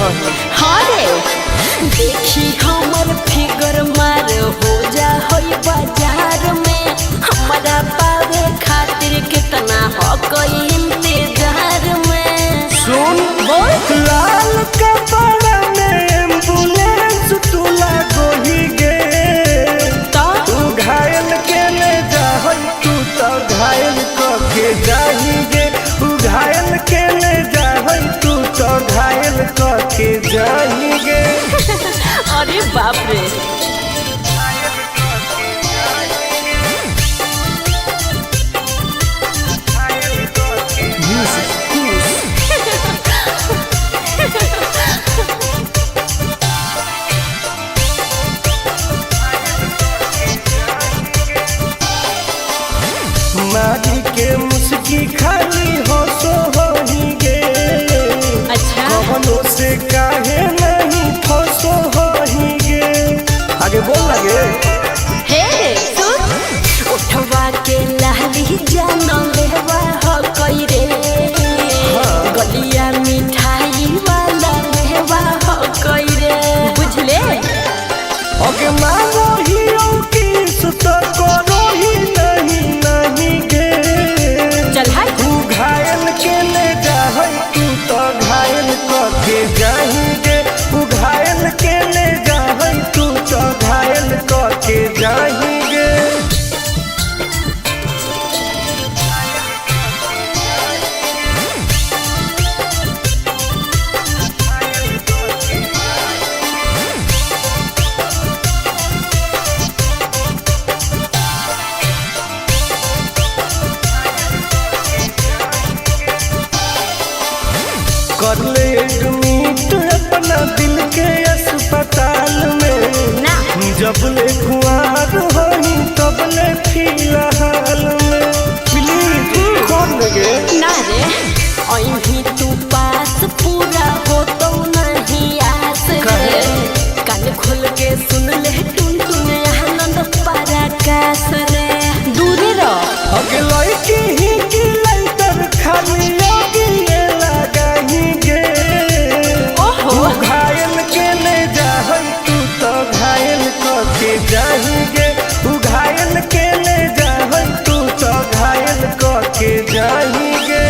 हाँ रे देखी हमर फिगर मार हो जा होई बाजार में हमारा पावे खातिर कितना हो कोई इंतजार में। सुन बोल लाल कपड़ा में एम्बुलेंस तुला गोही गे तो तू घायल के ले जा तू तो घायल के जाही गे तू घायल के ले जा तू तो घायल के जाही गे। अरे बाप रे मारी के मुस्की खाली हो सो होही गे। अच्छा कवनो से काहे नहीं फसो होही गे। आगे बोल लगे हे सुन उठवा के लाली जानो लेवा हो कोई रे गलिया मिठाई वाला लेवा हो कोई रे बुझले। ओके मारो हीरो की सुतो करो ही नहीं गे। चल हाय तू घायल के ले जा तू तो घायल के जाही गे। तू घायल के ले जा तू तो घायल के जाही गे। कर ले एडमिट अपना दिल के अस्पताल में ना जब ले खुआर होही तब ले फिलहाल में प्लीज कर लगे ना रे अभी तू पास पूरा हो तो नहीं आस रे कान खोल के सुन ले टुन टुन आनंद पराकाश रे दूरी रह अगे लड़की ही की लाइटर खाली लगी लगाही गे। ओहो तू घायल के ले जा तू तो घायल के जाही गे। तू घायल के ले जा तू तो घायल के जाही गे।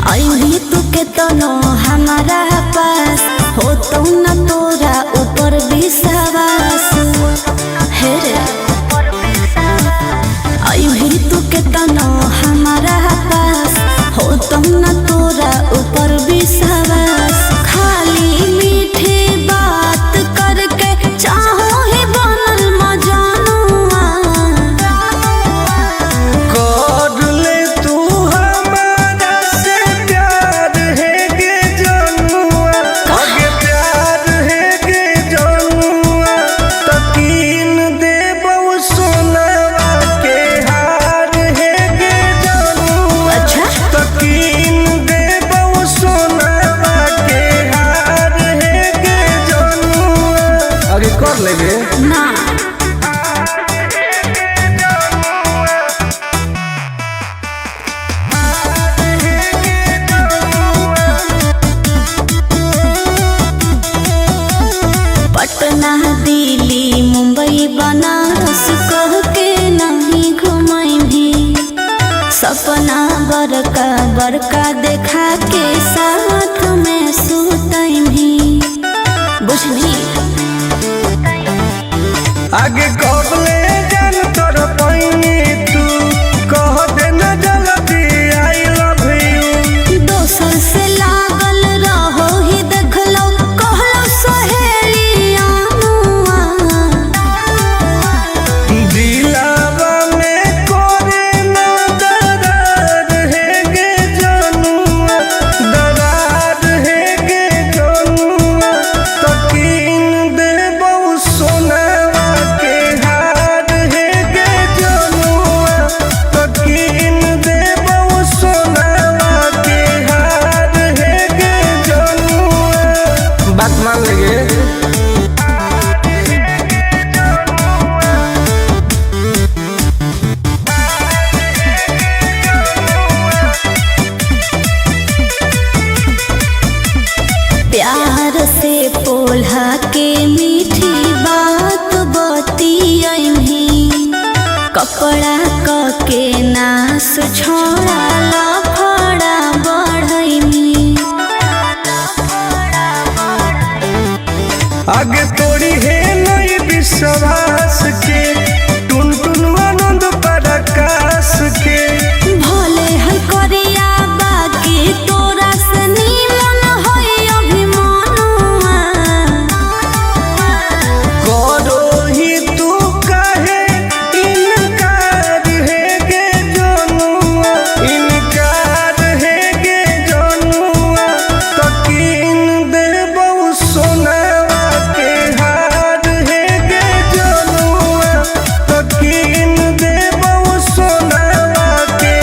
अभी तू के तनो हमारा पास हो तो न तोरा ऊपर विश्वास हे रे अभी तू के तनो हमारा पास हो तो न तोरा ऊपर विश्वास खाली मीठी बात करके चाहो ही बनल मजानुआ कर ले तू हमारा से प्यार है गे जनुआ। आगे प्यार है गे जनुआ तो कीन देबो सोनावा के हार है गे जनुआ। अच्छा तो कीन देबो सोनावा के हार है गे जनुआ। आगे कर लेगे ना पटना दिल्ली मुंबई बनारस कह के नहीं घुमाई भी सपना बड़का बड़का देखा के साथ में सुतई भी बुझली। आगे कब ले जान तोर पैनी तू कह दे न जल्दी आई लव यू। दोसर से लागल रहो ही देखलो कहलो सहेलिया दिलावा में कोरे न दरार है गे जनुआ। दरार कपड़ा के नाश छोड़ा लफड़ा बढ़ैनी आगे तोड़ी है नई विश्वास के टुन टुन आनंद पराकाश के भले है करिया बाकी तोरा से नीमन है अभिमानुआ करो ही तू कहे इनकार है गे जनुआ इनकार है गे जनुआ तकीन दे बहु सोनावा के हार है गे जनुआ तकीन दे बहु सोनावा के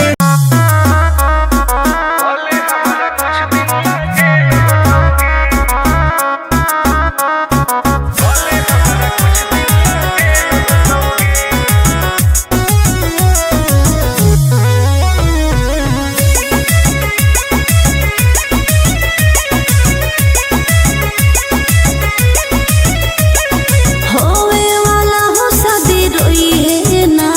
होवे वाला हो शादी रोई है ना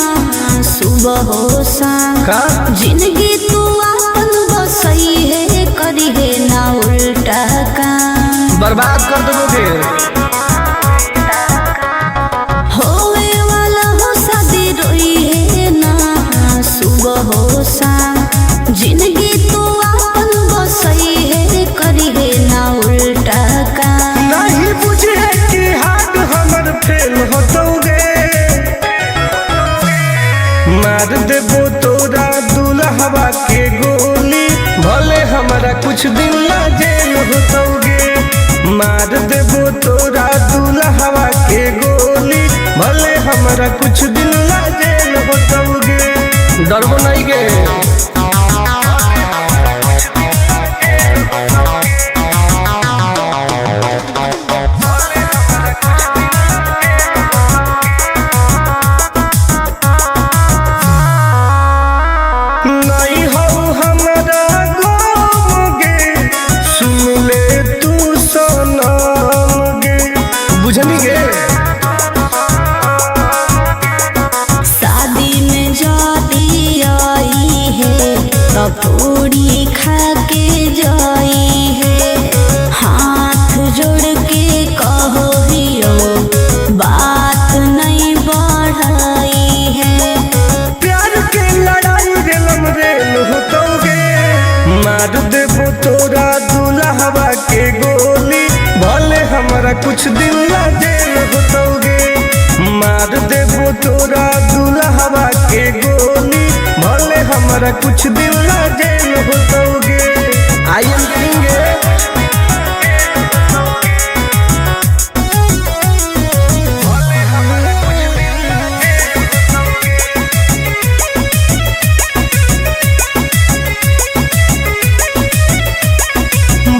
सुबह हो शाम का जिंदगी तू अपन बसई है करी है ना उल्टा काम बर्बाद कर दोगे होवे वाला हो शादी रोई है ना सुबह हो शाम जिंदगी तू अपन बसई है करी है ना उल्टा काम नहीं बुझे कि हाथ हमर फेल होतोगे मार देबो तोरा दुल्हवा के गोली भले हमारा कुछ दिन ला जेल होतोगे मार देबो तोरा दुल्हवा के गोली भले हमारा कुछ दिन ला जेल होतोगे डरबो नहीं गे नहीं हो हमरा गाँव गे सुन ले तू सनम गे बुझनी गे शादी में जाती आई है तो पूरी खा के जाई है हाथ जोड़ के कहो हियो बात नहीं बढ़ाई है प्यार के लड़ाई रेलम रेल होतोगे मार देबो तोरा दुल्हवा के गोली भले हमारा कुछ दिन ला जेल होतोगे मार देबो तोरा दुल्हवा के गोली भले हमारा कुछ दिन ला जेल होतोगे आई एम किंग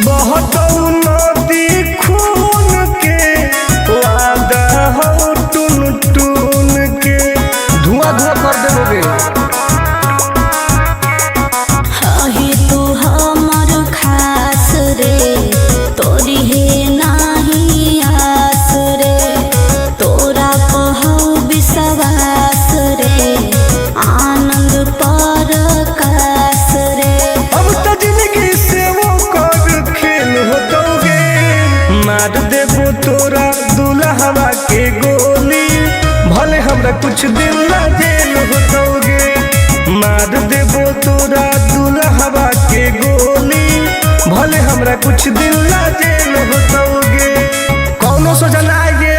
बहुत नदी खून के वादा हो टुन टुन के धुआं धुआं कर देबोगे ही तू हमर खास रे तोरी है नाही आस रे तोरा कहौ विश्वास रे आनंद परकाश रे अब तो जिंदगी से वो कर खेल होतोगे मार देबो तोरा दुल्हवा के गोली भले हमरा कुछ दिन ला जेल होतोगे मार देबो तोरा दुल्हवा के गोली भले हमरा कुछ दिन ला जेल होतोगे कौनो सोचा ना आएगे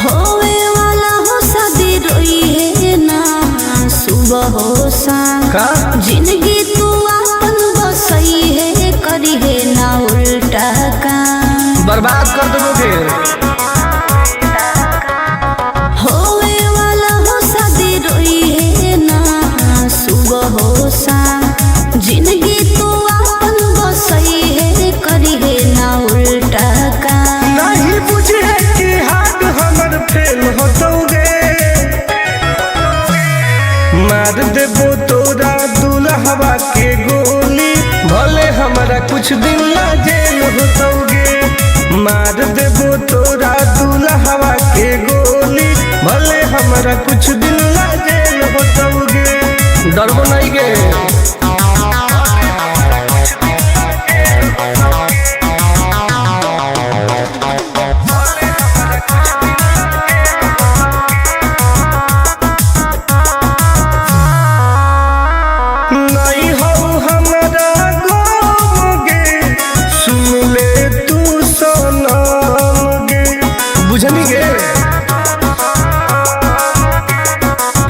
होवे वाला हो शादी रोई है ना सुबह हो शाम का जिंदगी तू अपन बसई है करी है ना उल्टा काम बर्बाद कर दोगे होवे वाला हो शादी रोई है ना सुबह हो शाम जिंदगी तू अपन बसई है कुछ दिन ला जेल होतोगे। मार देबो तोरा दुल्हवा के गोली, भले हमरा कुछ दिन ला जेल होतोगे। डरबो नहीं गे।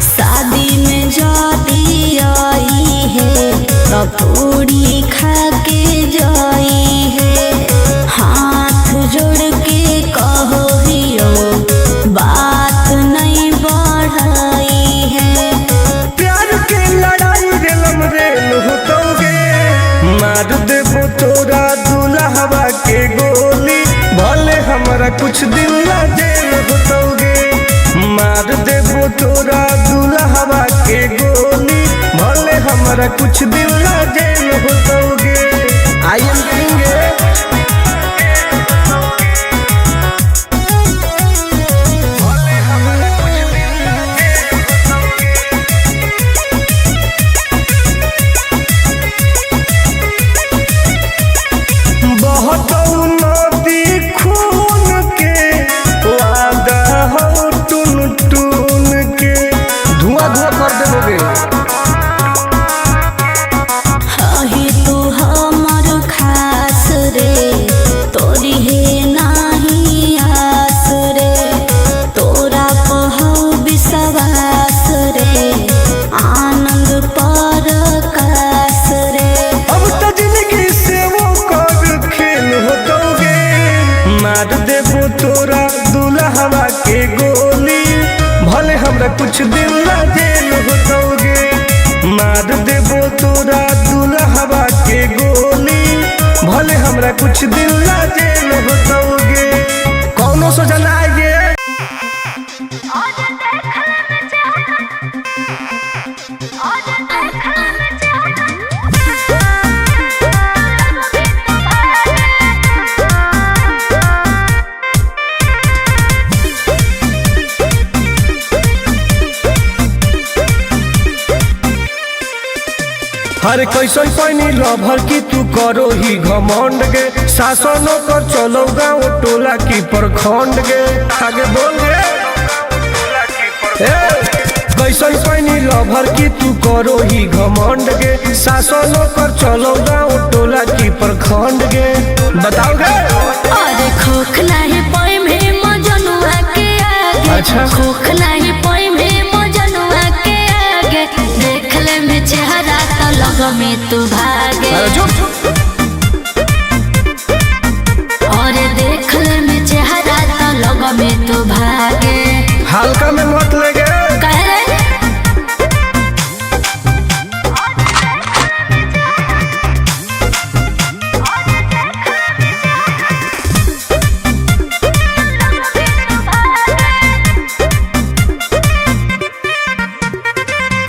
शादी में जाती आई है तो पूरी खा के जाई है। हाथ जोड़ के कहो हियो बात नहीं बढ़ाई है। प्यार के लड़ाई रेलम रेल होतोगे। मार देबो तोरा दुल्हवा के गोली, भले हमरा कुछ दिन ला जेल होतोगे। मार देबो तोरा दुल्हवा के गोली, भले हमरा कुछ दिन ला जेल होतोगे। I am king. तू हमर खास रे, तोरी है नाही आस रे। तोरा पहौ विश्वास रे, आनंद परकाश रे। अब तो जिंदगी से वो कर खेल होतोगे। मार देबो तोरा दुल्हवा के गोली, भले हमरा कुछ दिन ला जेल होतोगे। मार देबो तोरा दुल्हवा के गोली, भले हमरा कुछ दिन ला जेल होतोगे। कौनो सजा ना आए। हर कैसन पैनी लभर की तू करो ही घमंड गे। शासनों कर चलो गाँव टोला की प्रखंड गे। आगे बोल गे। कैसन पैनी लभर की तू करो ही घमंड गे। शासनों कर चलो गाँव टोला की प्रखंड गे। बताओ गे। अरे खोख नहीं पाई में मजनुआ के आगे। अच्छा। खोख नहीं पाई में मजनुआ के आगे। देख ले में चेहरा तो लग में तू भागे। और देख ले में चेहरा तो लग में तू भागे। हल्का में मत लगे। कह रे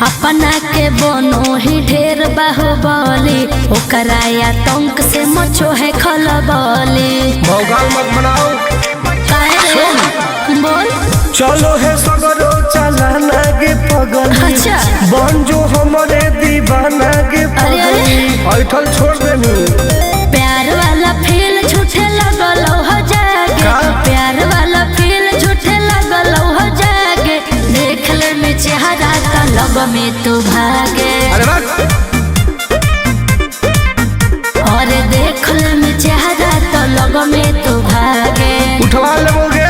अपना के बनो ही ढेर बाहुबली, ओकरा आतंक से मचो है खलबली। भौकाल मत बनाओ। बोल। चलो है सगरो चलाना गे पगल। अच्छा। बन जो हमारे दीवाना गे पगल। ऐठल छोड़ देनी। प्यार वाला फील झूठे लगल हो जागे। प्यार वाला फील झूठे लगल हो जागे। देख ले में चेहरा तो लग में तू भागे। और देख ले में चेहरा तो लग में तू भागे। उठवा लोगे।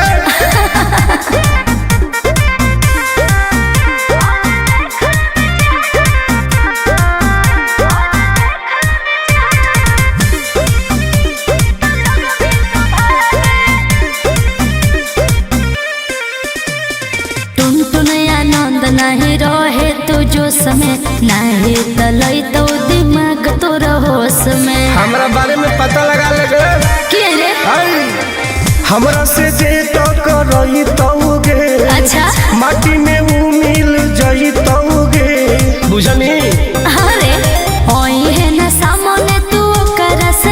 नहीं रहे तू जोश में, नहीं तलई तो दिमाग तोर होश में। हमरा बारे में पता लगा लगे। के रे? हमरा से जे तो करई तौगे। अच्छा। माटी में वो मिल जाई तौगे। बुझनी? अरे ओई है ना सामने तू कर से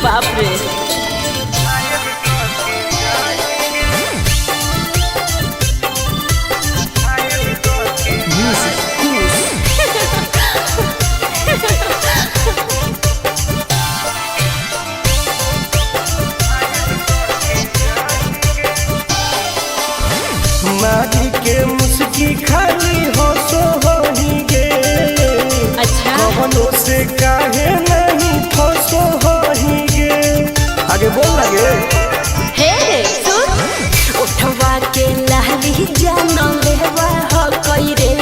बाप रे। मारी के मुस्की खाली हंसो होही गे। अच्छा कवनो से काहे नहीं फंसो होही गे। आगे बोल लगे हे सुन उठवा के लहली जानो लेवा हो कोई रे।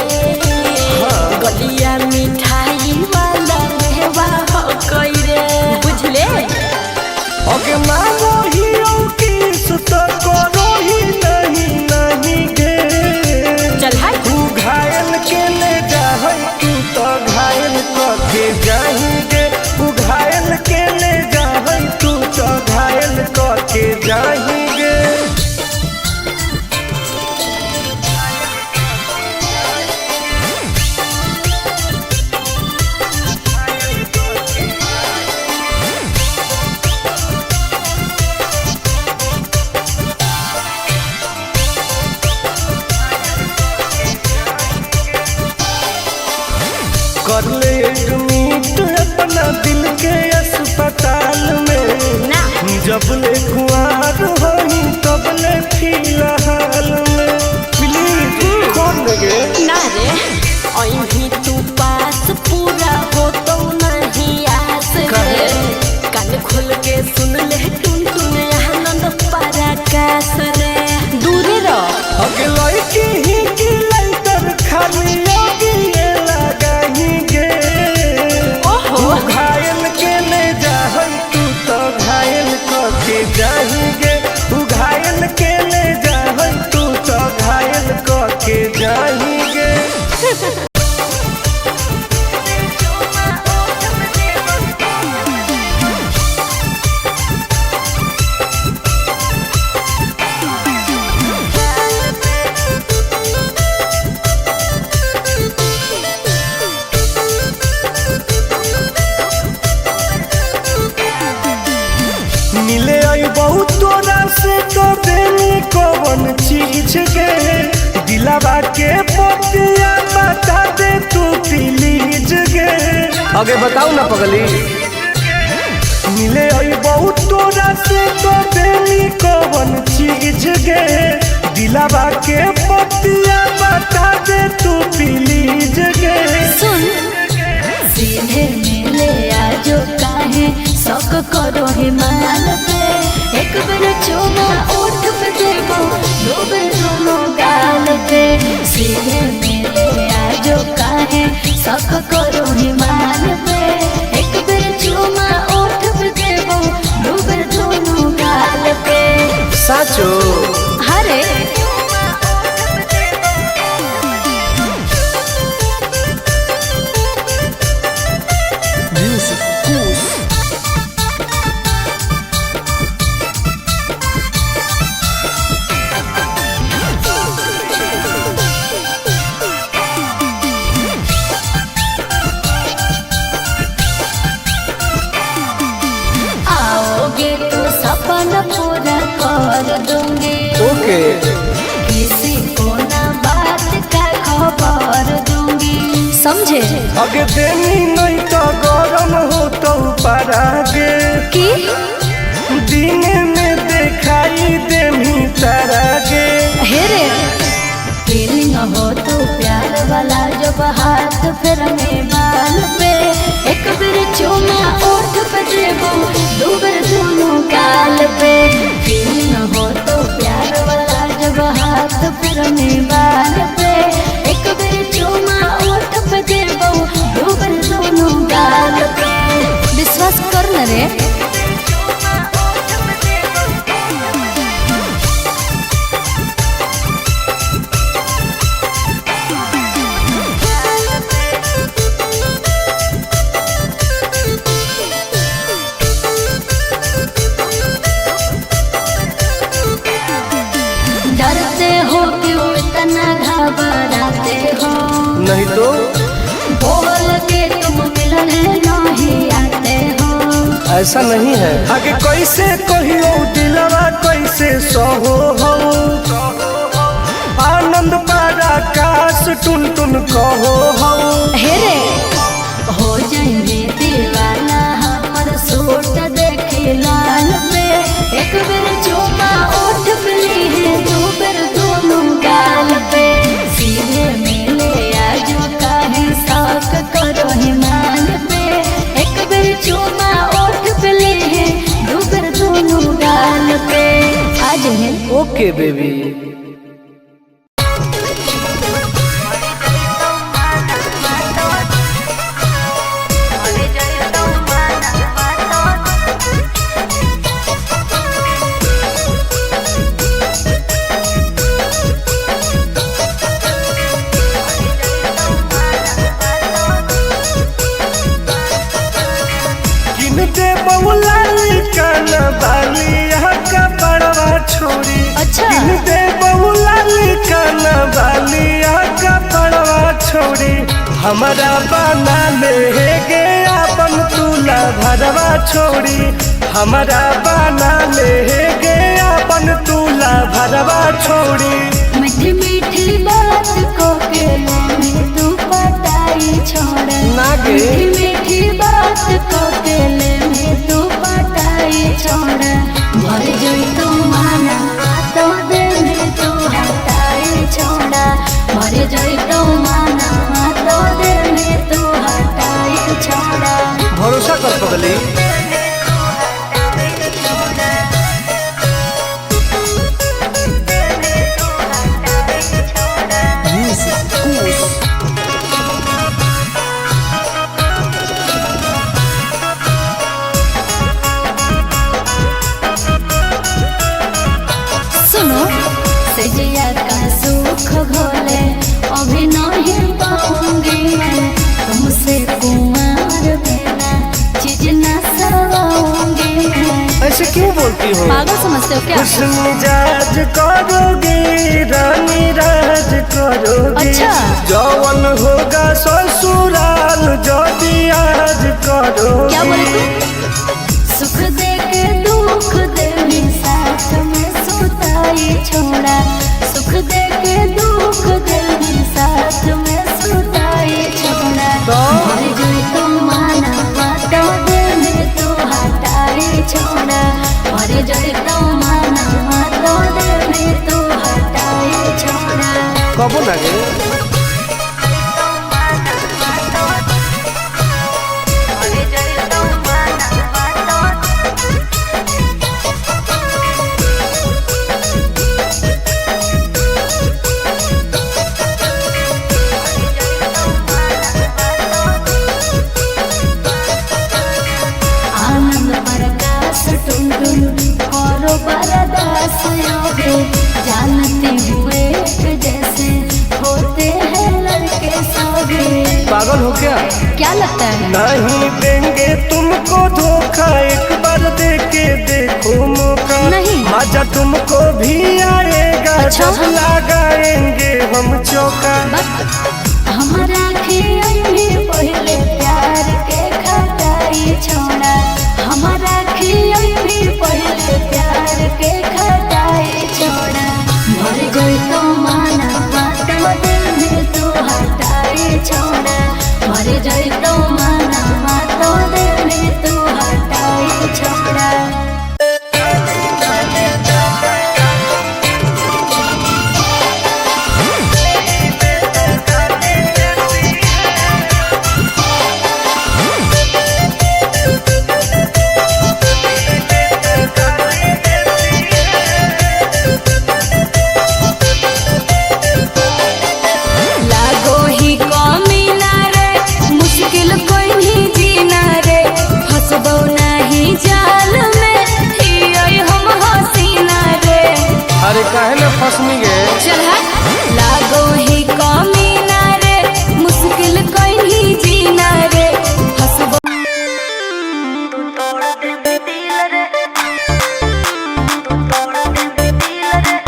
गलिया मिठाई वाला लेवा हो कोई रे बुझले। अगे मांगो ही किस तो करो ही नहीं गे। चल हाय तू घायल के ले जाहै तू तो घायल कके जाएंगे। तू घायल के ले जाहै तू तो घायल कके जाएंगे। कर ले एडमिट अपना दिल के अस्पताल में। ना जब ले कुआर होही तब ले फिलहाल में। प्लीज कौन लगे ना रे अहीं तू पास पूरा हो तो नहीं आस रे। कान खोल के सुन ले टुन टुन आनंद पराकाश रे। दूरे रह अगे लड़की ही की लाइटर खाली अगिए लगाही गे। ओहो तू घायल के ले जाहै तू तो घायल कके जाएंगे। तू घायल के ले जाहै तू तो घायल कके जाएंगे। मिले आई बहुत तोरा से तो देनी कौन चीज गे। दिलावा के पतिया बता दे तू प्लीज गे। आगे बताओ ना पगली। मिले आई बहुत तोरा से तो देनी कौन चीज गे। दिलावा के पतिया बता दे तू प्लीज गे। सुन सीधे मिले आजो काहे शौक करो हिमाल पे। एक बार चुमा ओठ पे देबो दो बार दोनों गाल पे। सीधे मिले आजो काहे शौक करो हिमाल पे। एक बार चुमा ओठ पे देबो दो बार दोनों गाल पे। साचो हरे आओगे तो सपना पूरा कर दूंगी। ओके किसी को ना बात का खबर दूंगी समझे। अगे देनी नहीं तो गरम हो तो परागे। कि दिन में दिखाई देमी तारागे। हेरे फीलिंग हो तो प्यार वाला जब हाथ फिर में बाल पे। एक बार चुमा ओठ पे देबो दो बार दोनों गाल पे। फीलिंग हो तो प्यार वाला जब हाथ फिर में बाल पे। एक बार चुमा ओठ पे देबो दो बार दोनों गाल पे। विश्वास कर न रे। डरते हो क्यों इतना घबराते हो। नहीं तो बोल के तुम मिलने नहीं आते हो। ऐसा नहीं है। आगे कैसे कहियो दिलवा कैसे सहो हो, आनंद पारा काश टुन टुन कहो हो। हे रे हो जाएंगे दीवाना हमर सूट देखे लाल पे, एक बेर चुमा ओठ पे है, दो बेर दोनों गाल पे, सीधे मिले आजो काहे साक करो हिमान पे, एक बेर चुमा ओठ पे है, दो बेर दोनों गाल पे। आज है ओके बेबी। अच्छा दे बहुला काना बालिया का पड़वा छोड़ी, हमारा बना ले गे अपन तुला भरवा छोड़ी, हमारा बना ले गे अपन तुला भरवा छोड़ी। मीठी मीठी बात को के में तू पटाई छोड़, मीठी मीठी बात को के में तू पटाई छोड़, मर जोई तू माना तो दे में तू हटाई छोड़ा, मर जोई तू माना तो दे में तू हटाई छोड़ा। भरोसा कर पगली। सजिया का सुख घोले अभी नहीं पाऊंगी, तुमसे कुमार बिना चीज न सवाऊंगी। ऐसे क्यों बोलती हो? पागल समझते हो क्या? मिजाज करोगी रानी राज करोगी। अच्छा जौवन होगा ससुराल जो आज करोगी। क्या बोले तू? सुख दे के दुख दे साथ में सुताई छोड़ा, सुख दे के दुख दे साथ में सुताई छोड़ा, मर जोई तू माना तो दे में तू हटाई छोड़ा, मर जोई तू माना तो दे में तू हटाई छोड़ा। कब लगे जानते हुए जैसे होते हैं लड़के सभी। पागल हो क्या? क्या लगता है? नहीं देंगे तुमको धोखा, एक बार दे के देखो मौका। नहीं मजा तुमको भी आएगा। अच्छा? जब लगाएंगे हम चौका। हमारा पहले प्यार के खटाई छोड़ा, हमारा पहले प्यार के खटाई छोड़ा, मर गई तो माना तो दिल में तू हटाई छोड़ा, मर गई तो माना तो दिल में तू हटाई छोड़ा। अरे काहे ना फसनी गे? चल लागो ही कमीना रे, मुश्किल कोई नहीं जीना रे, हंसबो तू तोड़ दे दिल रे, तू तोड़ दे दिल रे।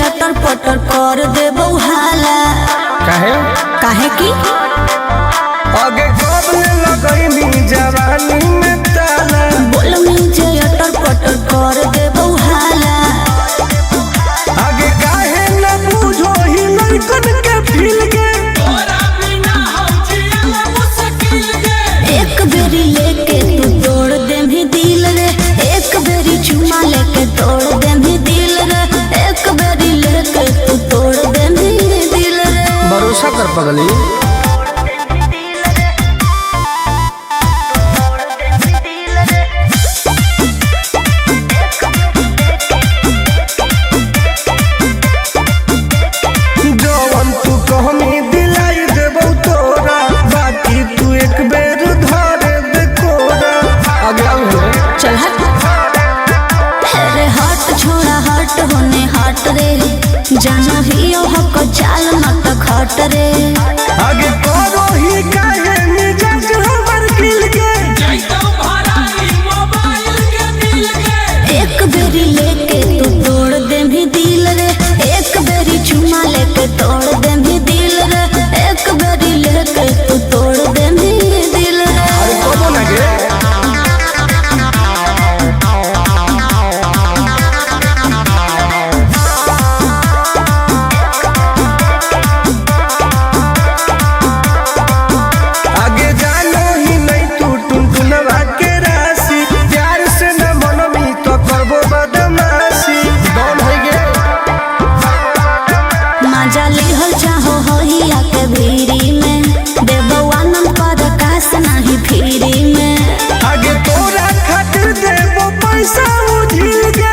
अटर पटर कर देबो हाला। काहे की आगे कब लगैनी जवानी में ताला। बोलमी जे अटर पटर कर देबो हाला। आगे काहे न बुझो ही लड़कन के फील के। एक बेरी लेके तू तोड़ देमी दिल रे। एक बेरी चुमा लेके तोड़ देमी दिल रे। एक बेरी लेके तू तोड़ देमी दिल रे। भरोसा कर पगली। जवन तू कहमी दिलाई देबौ तोरा, बाकी तू एक बेर धरे दे कोरा। आगे चल हट अरे हट छोड़ा हट होने हट रे। जानो ही हक चाल मत खट रे। आगे करो ही काहे मिजाज हमर खिल के। एक बेरी लेके तू तोड़ देमी दिल रे। एक बेरी चुमा लेके तोड़ देमी दिल रे। एक बेरी लेके तू तोड़ देमी दिल रे। अरे कबो ना गे। आगे जानो ही नहीं तू टुनटुनवा के राशि। प्यार से न मनमी तो करबो बदमाशी। डॉन हो गे। मजा लिहल चाहो होइया के भीरी में। देबो आनंद पर कास नाही फिरी में। आगे तोरा खातिर देबो पैसा उझिल गे।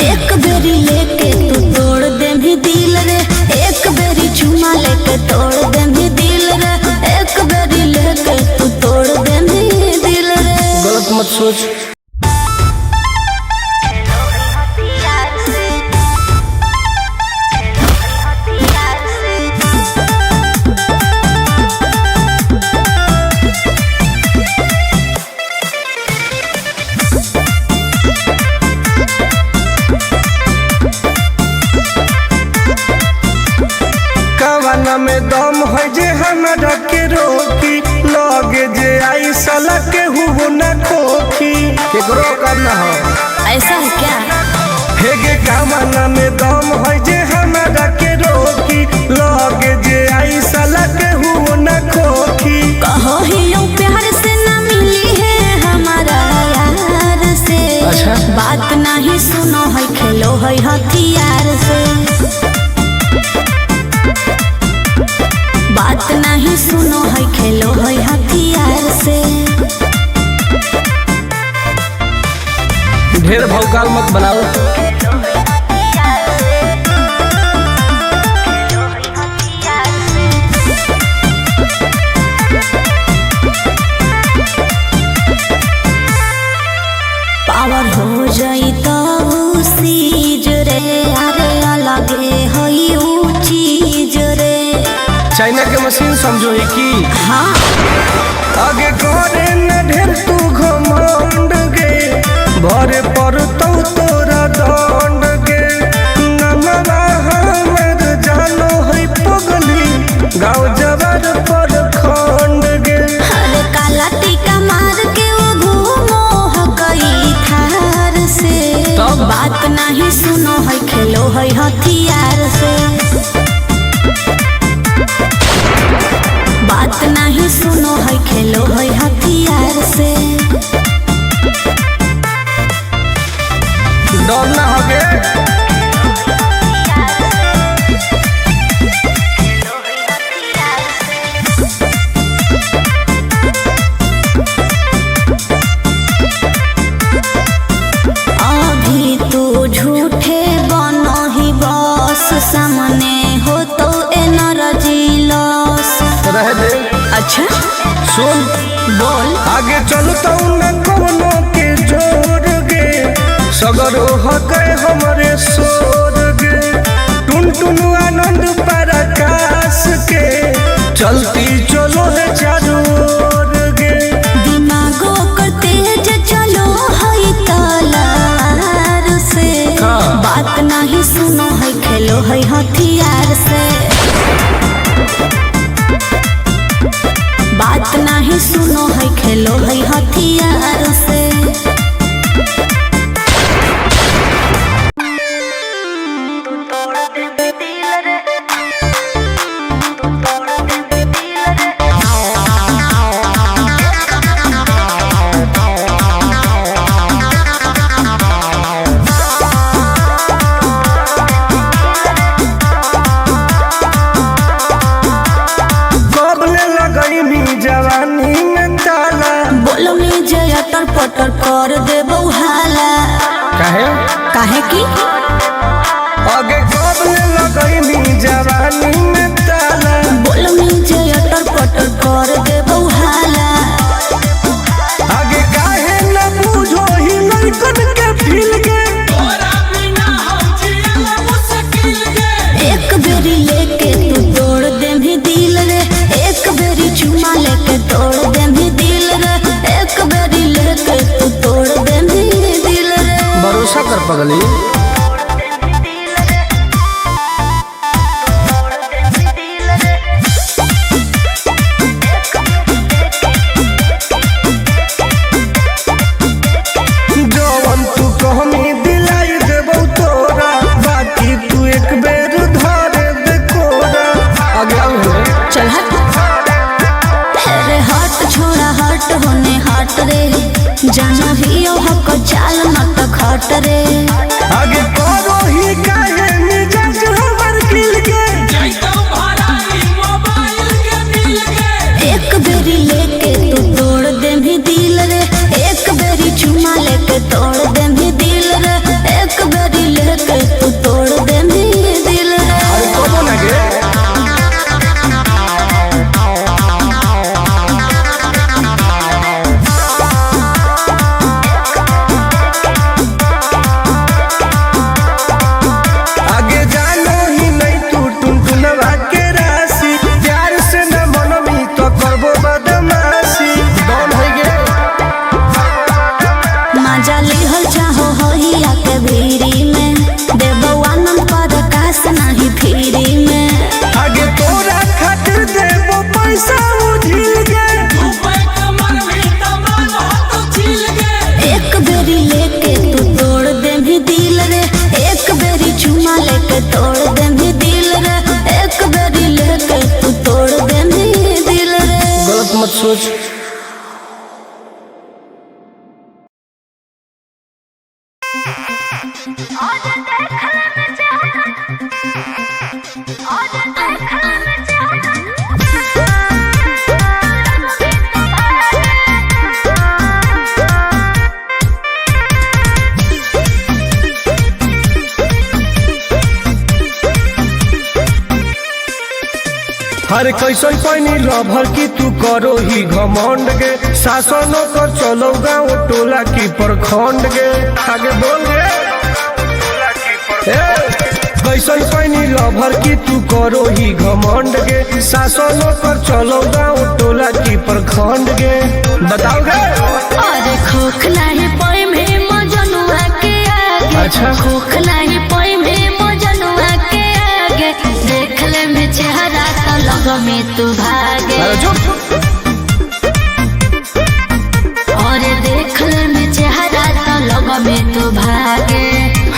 एक बेरी लेके तू तोड़ देमी दिल रे। एक बेरी चुमा लेके तोड़ देमी दिल रे। एक बेरी लेके तू तोड़ देमी दिल रे। गलत मत सोच। कवाना में दम है जे हमरा के रोकी। लगे जे आई साला के हुबो ना खोखी। केकरो करना हो ऐसा है क्या? हेगे कवाना में दम है जे हमरा के रोकी। लगे जे आई साला के हुबो ना खोखी। कहो ही यूं प्यार से ना मिली है हमारा यार से। अच्छा। बात नहीं सुनो है खेलो है हथियार से। बात नहीं सुनो है खेलो है हथियार से। ढेर भौकाल मत बनाओ। पावर हो जाई तो सीज रे। अरे अलगे हई ऊ चीज रे। चाइना के मशीन समझो ही की। हाँ आगे करे न ढेर तू घमंड गे। भरे पर तो तोरा दंड गे। नमवा हमर जानो है पगली। गाँव जवार पर खंड गे। अरे काला टीका मार के वो घूमो हकई थार से। तब? बात नहीं सुनो है खेलो है हथियार से। बात नहीं सुनो है खेलो है हथियार से। डर ना हो गे। अभी तू झूठे बनो ही बस। सामने हो तो एनर्जी लॉस। रह दे। अच्छा सुन बोल। आगे चलता न कोनो के जोर गे। सगरो हकै हमरे सोर गे। टुनटुन आनंद पराकाश के। चलती चलो है चारों ओर गे। दिमागो कर तेज चलो है तलार अटर पटर कर देबो हाला। काहे काहे की आगे कब लगैनी जवानी में ताला। बोलमी जे अटर पटर कर देबो हाला। आगे काहे न बुझो ही लड़कन के फील के। एक बेरी लेके तू तोड़ दे भी दिल रे। एक बेरी चुमा लेके तोड़ दे भी दिल रे। एक बेरी लेके तू तोड़ दे भी दिल रे। भरोसा कर पगली। जवन तू कहमी दिलाई देबो तोरा, बाकी तू एक बेर धारे दे कोरा। आगे आओ चल हट। अरे हट छोड़ा हट होने हट रे। जानो ही ओ हक चाल मत खट रे। आगे करो ही काहे मिजाज हमर खिल के। एक बेरी लेके तू तोड़ दे भी दिल रे। एक बेरी चुमा लेके तोड़ दे भी दिल रे। एक बेरी लेके तू तोड़ दे भी दिल रे। अरे कबो ना गे। आगे जानो ही नहीं तू टुनटुनवा के राशि। प्यार से न मनमी तो करबो बदमाशी। डॉन है गे। मजा लिहल चाहो होहिया के भीरी में। देबो आनंद पर कास नहीं फिरी में। आगे तोरा खातिर देबो पैसा उझिल गे। एक बेरी लेके तू तोड़ दे भी दिल रे। एक बेरी चुमा लेके तोड़ दे भी दिल रे। एक बेरी लेके तू तोड़ दे भी दिल रे। गलत मत सोच। हर कैसन पानी लभर की तू करो ही घमंड गे। शासनों कर चलो गाँव टोला की प्रखंड गे। आगे बोल गे। कैसन पानी लभर की तू करो ही घमंड गे। शासनों कर चलो गाँव टोला की प्रखंड गे। बताओ गे। अरे खोखला है पोई में मजनुआ के आगे। अच्छा। खोखला है पोई में मजनुआ के आगे। देख ले में चेहरा तो लग में तू भागे। अरे चुप। और देख ले में चेहरा तो लग में तू भागे।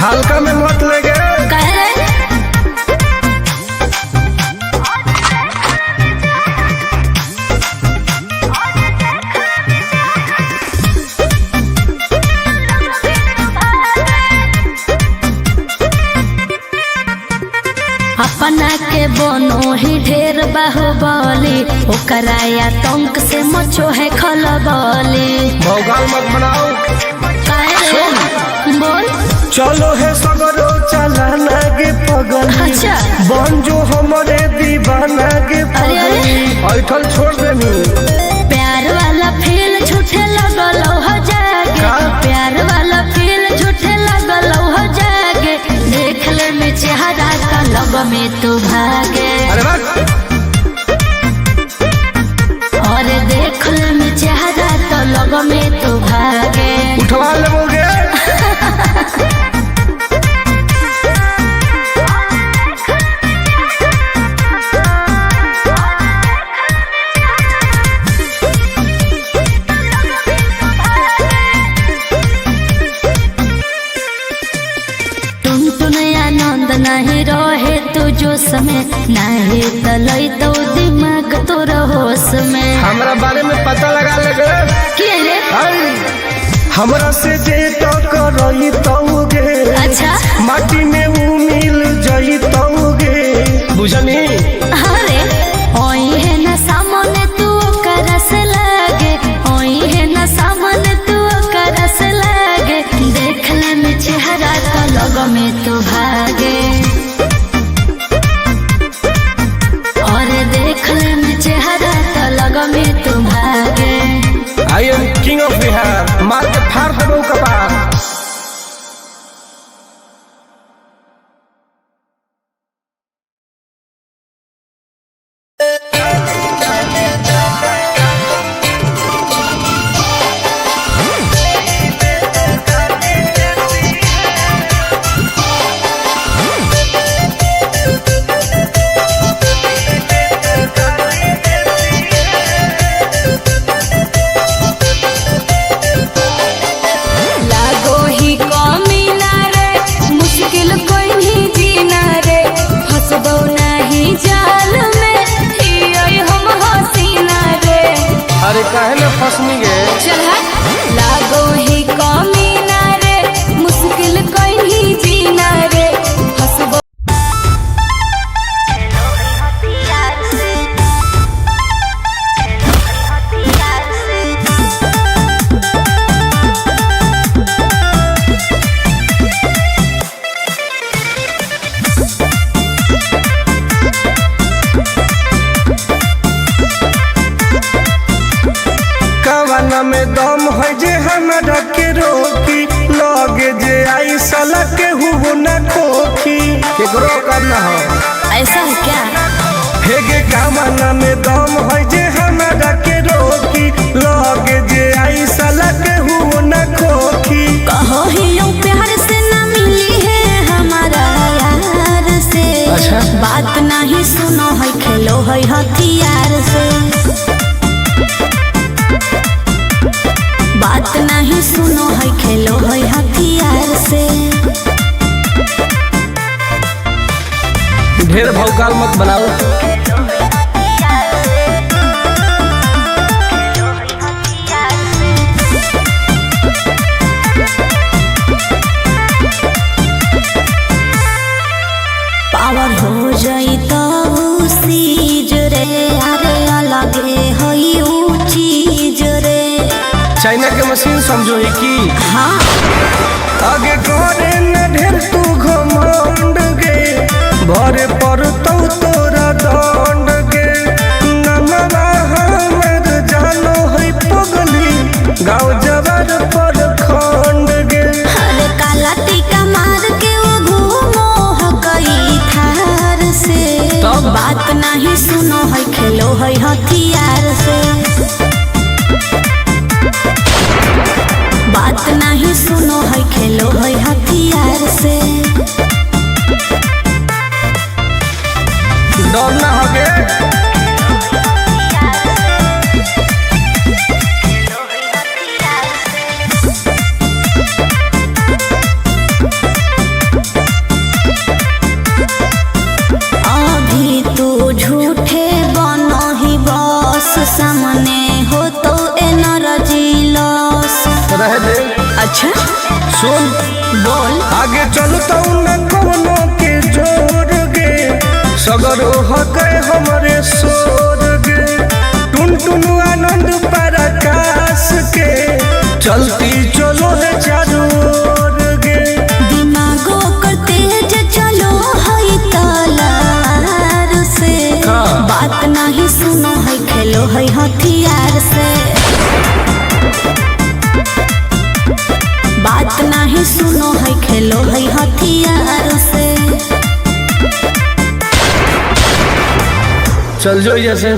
हल्का में मत लगे। कह रे अपना के बनो ही ढेर बाहुबली। ओकरा आतंक से मचो है खलबली। भौकाल मत बनाओ। काहे रे? बोल। चलो है सगरो चला गे पगल। अच्छा। बन जो हमारे दीवाना गे अरे, अरे। पगल। ऐठल छोड़ देनी। प्यार वाला फील झूठे लगल हो जागे। का? प्यार वाला फील झूठे लगल हो जागे। देख ले में चेहरा का लग में तू भागे। अरे बात। और देख ले में चेहरा तो लग में तू भागे। उठवा ले बोल गे। नहीं रहे तू जो समय नहीं तलई तो दिमाग तो होश में। हमरा बारे में पता लगा लगे। के रे? हमरा से जे तो करई तौगे। अच्छा। माटी में ऊ मिल जई तौगे। बुझनी। अरे ओई है ना सामने तू करस लागे। ओई है ना सामने तू हमारा के रोकी लगे जे आई साला के हुबो न खोखी केकरो करना हो ऐसा है क्या? हेगे कामना में दम है जे हमारा के रोकी लगे जे आई साला के हुबो न खोखी कहो ही यूं प्यार से ना मिली है हमारा यार से। अच्छा। बात नहीं सुनो है खेलो है हथियार से। बात नहीं सुनो है खेलो है हथियार से। ढेर भौकाल मत बनाओ पावर हो जाई तो सीज रे अरे अलगे हई ऊ चीज रे। चाइना के मशीन समझो ही की हाँ आगे करे न ढेर तू घमंड गे भरे पर तोरा दंड गे नमवा हमर जानो है पगली गाँव जवार पर खंड गे अरे काला टीका मार के वो घूमो हकई थार से। तब? बात नहीं सुनो है खेलो है हथियार से। बात नहीं सुनो है खेलो है हथियार से। डर ना होगे अभी तू झूठे बनो ही बस सामने हो तो एनर्जी लॉस। रह दे अच्छा सुन बोल। आगे चलता न कोनो के जोर गे सगर हो गए हमारे सोर गे टुन टुन आनंद पराकाश के चलती चलो है चारों ओर गे दिमागो कर तेज चलो है तलवार से। हाँ। बात नहीं सुनो है खेलो है हथियार से। बात नहीं सुनो है खेलो है हथियार से। चल जो जैसे